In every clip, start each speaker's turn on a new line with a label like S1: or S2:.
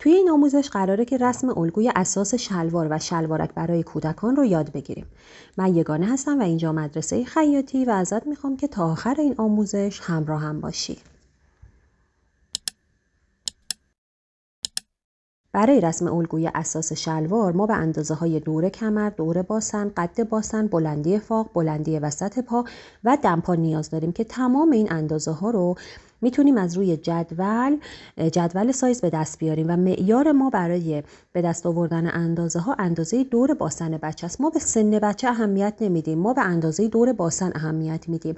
S1: توی این آموزش قراره که رسم الگوی اساس شلوار و شلوارک برای کودکان رو یاد بگیریم. من یگانه هستم و اینجا مدرسه خیاطی و ازت میخوام که تا آخر این آموزش همراه هم باشی. برای رسم الگوی اساس شلوار ما به اندازه‌های دور کمر، دور باسن، قد باسن، بلندی فاق، بلندی وسط پا و دمپا نیاز داریم که تمام این اندازه‌ها رو میتونیم از روی جدول سایز به دست بیاریم و معیار ما برای به دست آوردن اندازه‌ها اندازه دور باسن بچه است. ما به سن بچه اهمیت نمیدیم، ما به اندازه دور باسن اهمیت میدیم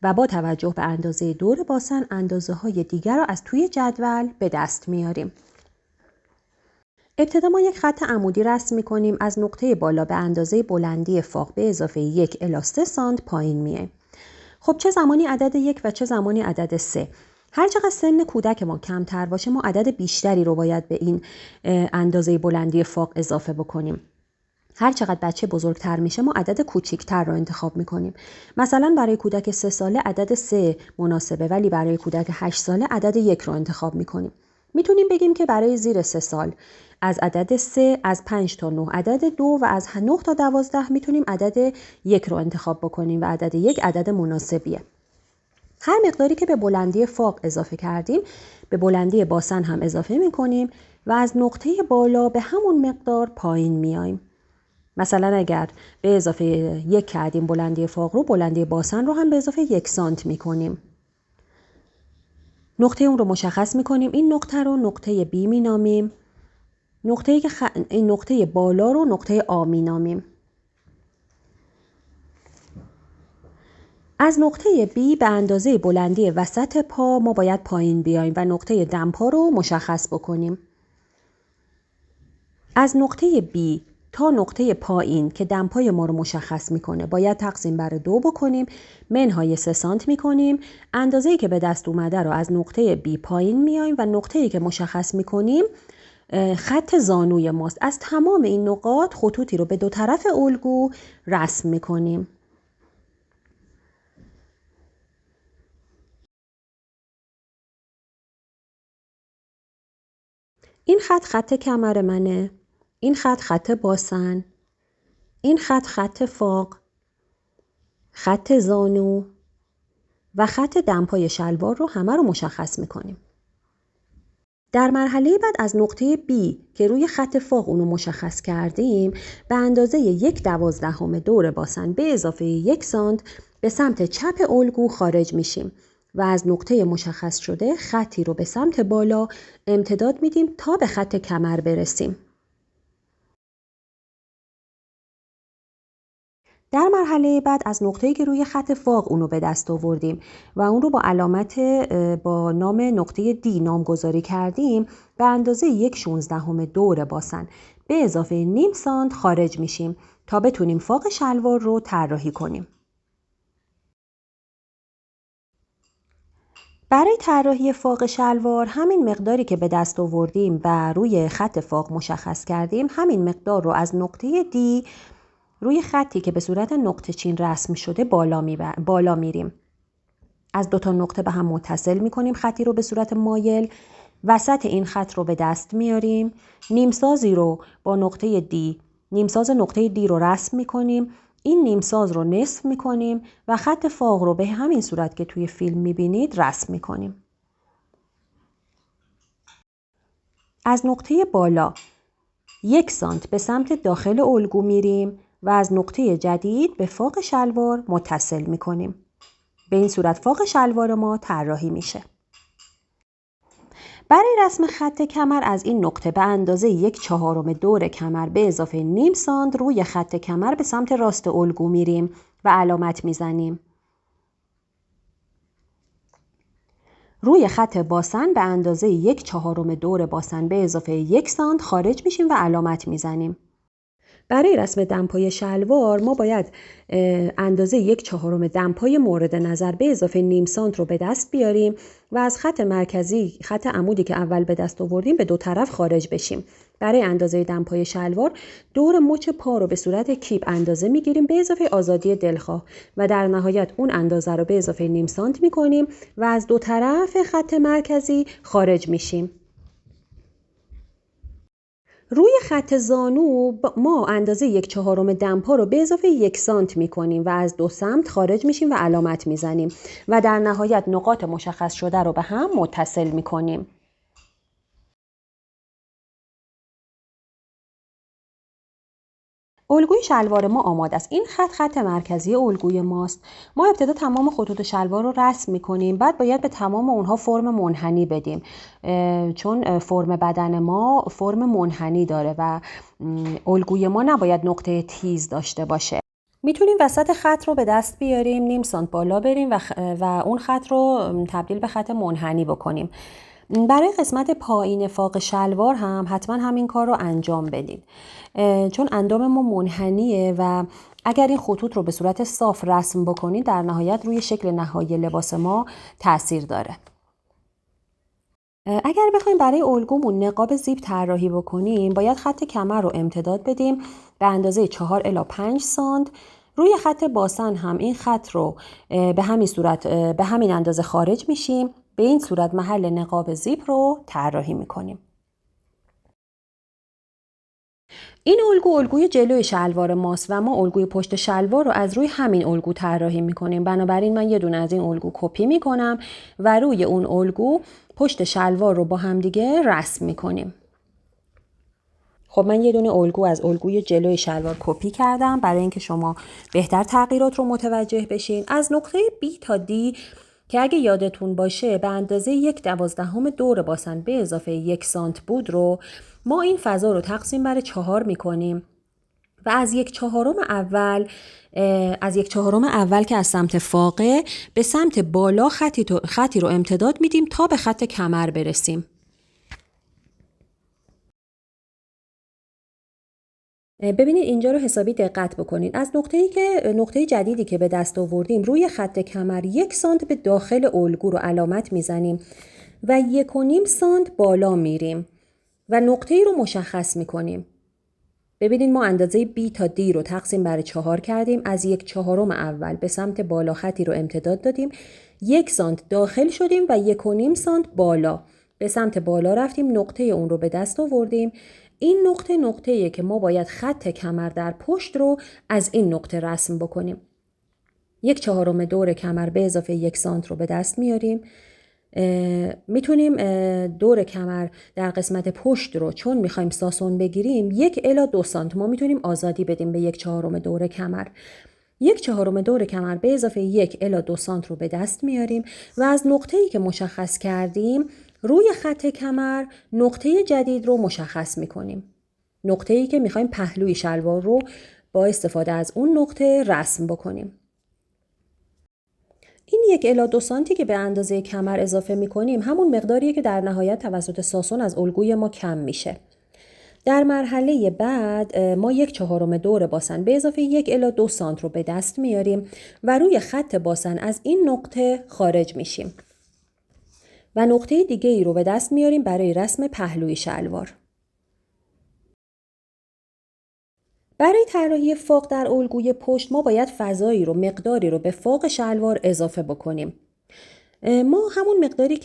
S1: و با توجه به اندازه دور باسن اندازه‌های دیگر رو از توی جدول به دست میاریم. ابتدا ما یک خط عمودی رسم می‌کنیم. از نقطه بالا به اندازه بلندی فاق به اضافه 1 الی 3 سانت پایین میایم. خب چه زمانی عدد 1 و چه زمانی عدد 3؟ هر چقدر سن کودک ما کمتر باشه ما عدد بیشتری رو باید به این اندازه بلندی فاق اضافه بکنیم. هر چقدر بچه بزرگتر میشه ما عدد کوچیکتر رو انتخاب میکنیم. مثلا برای کودک 3 ساله عدد 3 مناسبه، ولی برای کودک 8 ساله عدد 1 رو انتخاب میکنیم. میتونیم بگیم که برای زیر 3 سال از عدد 3 از 5 تا 9 عدد 2 و از 9 تا 12 میتونیم عدد 1 رو انتخاب بکنیم و عدد 1 عدد مناسبیه. هر مقداری که به بلندی فاق اضافه کردیم به بلندی باسن هم اضافه میکنیم و از نقطه بالا به همون مقدار پایین میایم. مثلا اگر به اضافه 1 کردیم بلندی فاق رو، بلندی باسن رو هم به اضافه 1 سانت میکنیم. نقطه اون رو مشخص میکنیم. این نقطه رو نقطه B مینامیم. این نقطه بالا رو نقطه A مینامیم. از نقطه B به اندازه بلندی وسط پا ما باید پایین بیایم و نقطه دمپا رو مشخص بکنیم. از نقطه B تا نقطه پایین که دمپای ما رو مشخص میکنه باید تقسیم بر 2 بکنیم، منهای 3 سانت میکنیم. اندازه‌ای که به دست اومده رو از نقطه B پایین میایم و نقطه‌ای که مشخص میکنیم خط زانوی ماست. از تمام این نقاط خطوطی رو به دو طرف الگو رسم میکنیم. این خط کمر منه، این خط باسن، این خط فاق، خط زانو و خط دمپای شلوار رو همه رو مشخص میکنیم. در مرحله بعد از نقطه B که روی خط فاق اونو مشخص کردیم به اندازه 1/12 دور باسن به اضافه 1 سانت به سمت چپ الگو خارج میشیم و از نقطه مشخص شده خطی رو به سمت بالا امتداد میدیم تا به خط کمر برسیم. در مرحله بعد از نقطه‌ای که روی خط فاق اونو به دست آوردیم و اون رو با علامت با نام نقطه D نامگذاری کردیم به اندازه 1/16 دور باسن به اضافه نیم سانت خارج میشیم تا بتونیم فاق شلوار رو طراحی کنیم. برای طراحی فاق شلوار همین مقداری که به دست آوردیم و روی خط فاق مشخص کردیم همین مقدار رو از نقطه D روی خطی که به صورت نقطه چین رسم شده بالا میریم. از 2 تا نقطه به هم متصل میکنیم خطی رو به صورت مایل. وسط این خط رو به دست میاریم. نیمسازی رو با نقطه D، نیمساز نقطه D رو رسم میکنیم. این نیمساز رو نصف میکنیم و خط فاق رو به همین صورت که توی فیلم میبینید رسم میکنیم. از نقطه بالا 1 سانت به سمت داخل الگو میریم و از نقطه جدید به فاق شلوار متصل میکنیم. به این صورت فاق شلوار ما طراحی میشه. برای رسم خط کمر از این نقطه به اندازه 1/4 دور کمر به اضافه نیم سانت روی خط کمر به سمت راست الگو میریم و علامت میزنیم. روی خط باسن به اندازه 1/4 دور باسن به اضافه 1 سانت خارج میشیم و علامت میزنیم. برای رسم دمپای شلوار ما باید اندازه 1/4 دمپای مورد نظر به اضافه نیم سانت رو به دست بیاریم و از خط مرکزی، خط عمودی که اول به دست آوردیم، به دو طرف خارج بشیم. برای اندازه دمپای شلوار دور مچ پا رو به صورت کیپ اندازه میگیریم به اضافه آزادی دلخواه و در نهایت اون اندازه رو به اضافه نیم سانت میکنیم و از دو طرف خط مرکزی خارج میشیم. روی خط زانو ما اندازه 1/4 دمپا رو به اضافه 1 سانت میکنیم و از دو سمت خارج میشیم و علامت میزنیم و در نهایت نقاط مشخص شده رو به هم متصل میکنیم. الگوی شلوار ما آماده است. این خط مرکزی الگوی ماست. ما ابتدا تمام خطوط شلوار رو رسم میکنیم، بعد باید به تمام اونها فرم منحنی بدیم، چون فرم بدن ما فرم منحنی داره و الگوی ما نباید نقطه تیز داشته باشه. میتونیم وسط خط رو به دست بیاریم، نیم سانت بالا بریم و اون خط رو تبدیل به خط منحنی بکنیم. برای قسمت پایین فاق شلوار هم حتما همین کار رو انجام بدید، چون اندام ما منحنیه و اگر این خطوط رو به صورت صاف رسم بکنید در نهایت روی شکل نهایی لباس ما تاثیر داره. اگر بخوایم برای الگومون نقاب زیپ طراحی بکنیم باید خط کمر رو امتداد بدیم به اندازه 4 الی 5 سانت. روی خط باسن هم این خط رو به همین صورت به همین اندازه خارج میشیم. به این صورت محل نقاب زیپ رو طراحی میکنیم. این الگوی جلوی شلوار ماست و ما الگوی پشت شلوار رو از روی همین الگو طراحی میکنیم. بنابراین من یه دونه از این الگو کپی میکنم و روی اون الگو پشت شلوار رو با هم دیگه رسم میکنیم. خب من یه دونه الگو از الگوی جلوی شلوار کپی کردم برای اینکه شما بهتر تغییرات رو متوجه بشین. از نقطه B تا D که اگه یادتون باشه به اندازه 1/12 دور باسن به اضافه 1 سانت بود رو ما این فضا رو تقسیم بر 4 میکنیم و از 1/4 اول که از سمت فاقه به سمت بالا خطی رو امتداد میدیم تا به خط کمر برسیم. ببینید اینجا رو حسابی دقت بکنید. از نقطه جدیدی که به دست آوردیم روی خط کمر 1 سانت به داخل الگو رو علامت میزنیم و 1.5 سانت بالا میریم و نقطه‌ای رو مشخص میکنیم. ببینید ما اندازه B تا D رو تقسیم بر 4 کردیم. از 1/4 اول به سمت بالا خطی رو امتداد دادیم. 1 سانت داخل شدیم و 1.5 سانت بالا. به سمت بالا رفتیم، نقطه اون رو به دست آوردیم. این نقطه‌ایه که ما باید خط کمر در پشت رو از این نقطه رسم بکنیم. 1/4 دور کمر به اضافه 1 سانت رو به دست میاریم. میتونیم دور کمر در قسمت پشت رو چون میخوایم ساسون بگیریم 1 الی 2 سانت ما میتونیم آزادی بدیم به 1/4 دور کمر. 1/4 دور کمر به اضافه 1 الی 2 سانت رو به دست میاریم و از نقطه‌ای که مشخص کردیم روی خط کمر نقطه جدید رو مشخص میکنیم. نقطه‌ای که میخوایم پهلوی شلوار رو با استفاده از اون نقطه رسم بکنیم. این 1 الی 2 سانتی که به اندازه کمر اضافه میکنیم همون مقداریه که در نهایت توسط ساسون از الگوی ما کم میشه. در مرحله بعد ما 1/4 دور باسن به اضافه 1 الی 2 سانت رو به دست میاریم و روی خط باسن از این نقطه خارج میشیم و نقطه دیگه ای رو به دست میاریم برای رسم پهلوی شلوار. برای طراحی فاق در الگوی پشت ما باید فضایی رو مقداری رو به فاق شلوار اضافه بکنیم. ما همون مقداری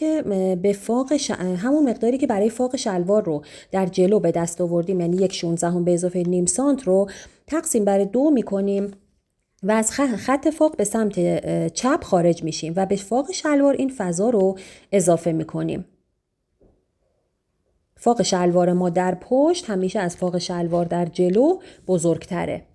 S1: که برای فاق شلوار رو در جلو به دست آوردیم یعنی 1/16 به اضافه نیم سانت رو تقسیم بر 2 میکنیم و از خط فاق به سمت چپ خارج میشیم و به فاق شلوار این فضا رو اضافه میکنیم. فاق شلوار ما در پشت همیشه از فاق شلوار در جلو بزرگتره.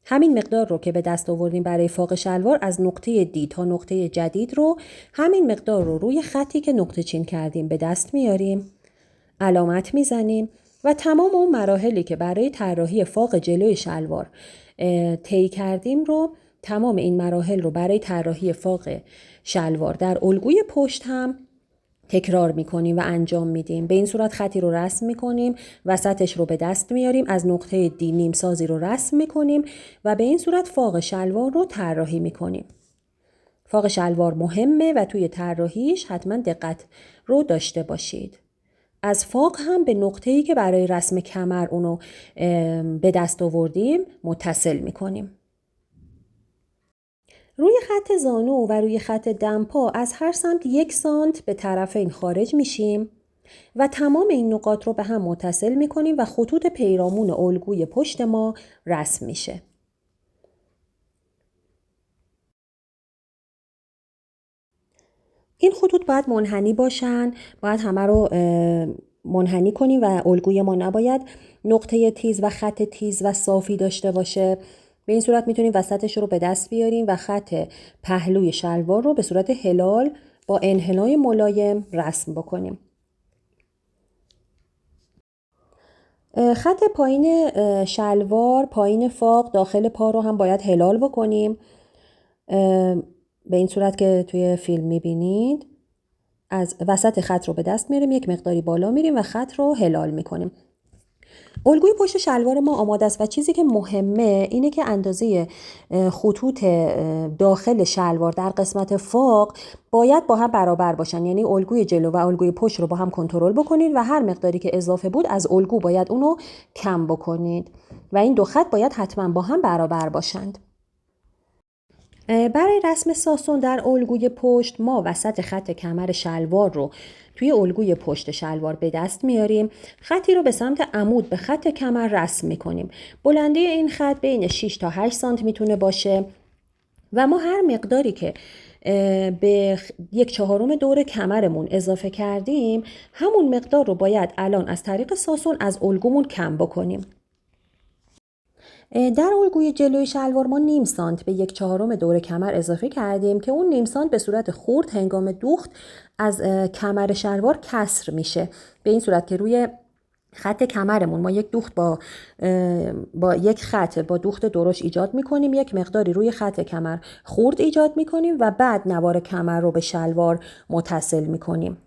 S1: همین مقدار رو که به دست آوردیم برای فاق شلوار از نقطه دی تا نقطه جدید رو همین مقدار رو روی خطی که نقطه چین کردیم به دست میاریم، علامت میزنیم و تمام اون مراحلی که برای طراحی فاق جلوی شلوار طی کردیم رو تمام این مراحل رو برای طراحی فاق شلوار در الگوی پشت هم تکرار میکنیم و انجام میدیم. به این صورت خطی رو رسم میکنیم، وسطش رو به دست میاریم، از نقطه دی نیم سازی رو رسم میکنیم و به این صورت فاق شلوار رو طراحی میکنیم. فاق شلوار مهمه و توی طراحیش حتما دقت رو داشته باشید. از فاق هم به نقطه‌ای که برای رسم کمر اونو به دست آوردیم متصل میکنیم. روی خط زانو و روی خط دمپا از هر سمت 1 سانت به طرفین خارج میشیم و تمام این نقاط رو به هم متصل میکنیم و خطوط پیرامون الگوی پشت ما رسم میشه. این خطوط باید منحنی باشن، باید همه رو منحنی کنیم و الگوی ما نباید نقطه تیز و خط تیز و صافی داشته باشه. به این صورت میتونیم وسطش رو به دست بیاریم و خط پهلوی شلوار رو به صورت هلال با انحنای ملایم رسم بکنیم. خط پایین شلوار، پایین فاق، داخل پا رو هم باید هلال بکنیم. به این صورت که توی فیلم میبینید از وسط خط رو به دست میاریم، یک مقداری بالا میریم و خط رو هلال میکنیم. الگوی پشت شلوار ما آماده است و چیزی که مهمه اینه که اندازه خطوط داخل شلوار در قسمت فوق باید با هم برابر باشن. یعنی الگوی جلو و الگوی پشت رو با هم کنترل بکنید و هر مقداری که اضافه بود از الگو باید اونو کم بکنید و این دو خط باید حتما با هم برابر باشند. برای رسم ساسون در الگوی پشت ما وسط خط کمر شلوار رو توی الگوی پشت شلوار به دست میاریم. خطی رو به سمت عمود به خط کمر رسم میکنیم. بلندی این خط بین 6 تا 8 سانتی میتونه باشه و ما هر مقداری که به 1/4 دور کمرمون اضافه کردیم همون مقدار رو باید الان از طریق ساسون از الگومون کم بکنیم. در الگوی جلوی شلوار ما نیم سانت به 1/4 دور کمر اضافه کردیم که اون نیم سانت به صورت خورد هنگام دوخت از کمر شلوار کسر میشه. به این صورت که روی خط کمرمون ما یک دوخت با یک خط با دوخت درشت ایجاد میکنیم، یک مقداری روی خط کمر خورد ایجاد میکنیم و بعد نوار کمر رو به شلوار متصل میکنیم.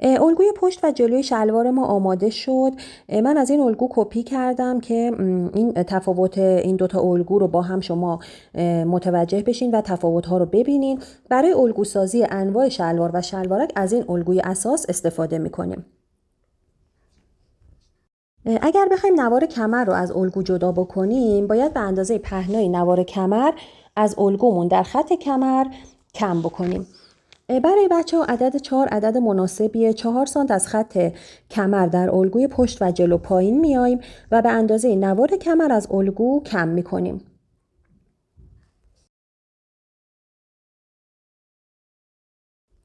S1: الگوی پشت و جلوی شلوار ما آماده شد. من از این الگو کپی کردم که این تفاوت این دوتا الگو رو با هم شما متوجه بشین و تفاوت‌ها رو ببینین. برای الگو سازی انواع شلوار و شلوارک از این الگوی اساس استفاده می‌کنیم. اگر بخوایم نوار کمر رو از الگو جدا بکنیم باید به اندازه پهنای نوار کمر از الگومون در خط کمر کم بکنیم. برای بچه ها عدد 4 عدد مناسبیه. 4 سانت از خط کمر در الگوی پشت و جلو پایین میایم و به اندازه نوار کمر از الگو کم میکنیم.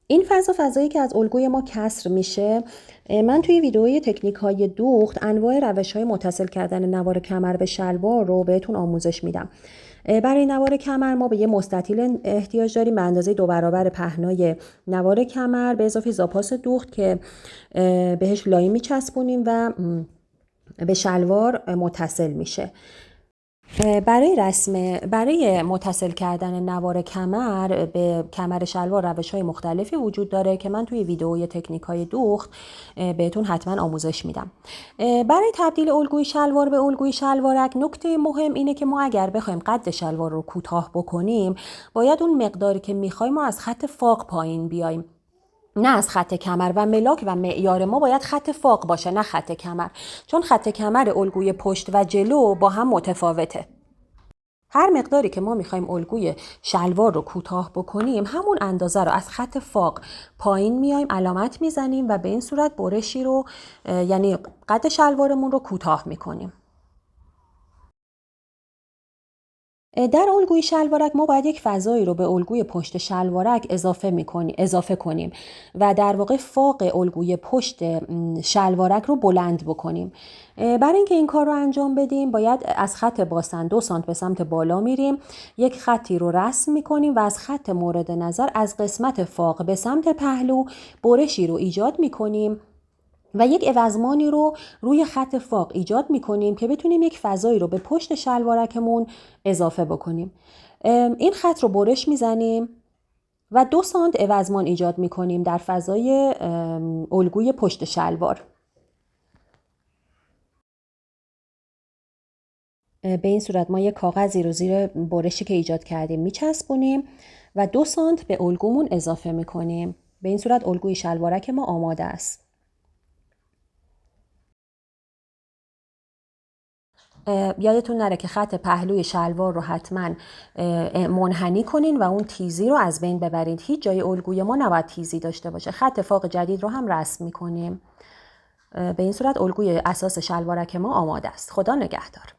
S1: این فضایی که از الگوی ما کسر میشه، من توی ویدئوی تکنیک های دوخت انواع روش های متصل کردن نوار کمر به شلوار رو بهتون آموزش میدم. برای نوار کمر ما به یه مستطیل احتیاج داریم به اندازه 2 برابر پهنای نوار کمر به اضافه زاپاس دوخت که بهش لای میچسبونیم و به شلوار متصل میشه. برای متصل کردن نوار کمر به کمر شلوار روش‌های مختلفی وجود داره که من توی ویدئوی تکنیک‌های دوخت بهتون حتما آموزش میدم. برای تبدیل الگوی شلوار به الگوی شلوارک نکته مهم اینه که ما اگر بخوایم قد شلوار رو کوتاه بکنیم باید اون مقداری که می‌خوایم ما از خط فاق پایین بیایم، نه از خط کمر، و ملاک و معیار ما باید خط فاق باشه نه خط کمر، چون خط کمر الگوی پشت و جلو با هم متفاوته. هر مقداری که ما میخوایم الگوی شلوار رو کوتاه بکنیم همون اندازه رو از خط فاق پایین میایم علامت میزنیم و به این صورت برشی رو یعنی قد شلوارمون رو کوتاه میکنیم. در الگوی شلوارک ما باید یک فضایی رو به الگوی پشت شلوارک اضافه کنیم و در واقع فاق الگوی پشت شلوارک رو بلند بکنیم. برای اینکه این کار رو انجام بدیم باید از خط باسن 2 سانت به سمت بالا میریم، یک خطی رو رسم میکنیم و از خط مورد نظر از قسمت فاق به سمت پهلو برشی رو ایجاد میکنیم و یک عوضمانی رو روی خط فاق ایجاد میکنیم که بتونیم یک فضایی رو به پشت شلوارکمون اضافه بکنیم. این خط رو برش میزنیم و 2 سانت عوضمان ایجاد میکنیم در فضای الگوی پشت شلوار. به این صورت ما یک کاغذی رو زیر برشی که ایجاد کردیم میچسبونیم و 2 سانت به الگومون اضافه میکنیم. به این صورت الگوی شلوارک ما آماده است. یادتون نره که خط پهلوی شلوار رو حتما منحنی کنین و اون تیزی رو از بین ببرید. هیچ جای الگوی ما نباید تیزی داشته باشه. خط فاق جدید رو هم رسم می‌کنیم. به این صورت الگوی اساس شلوارک ما آماده است. خدا نگهدار.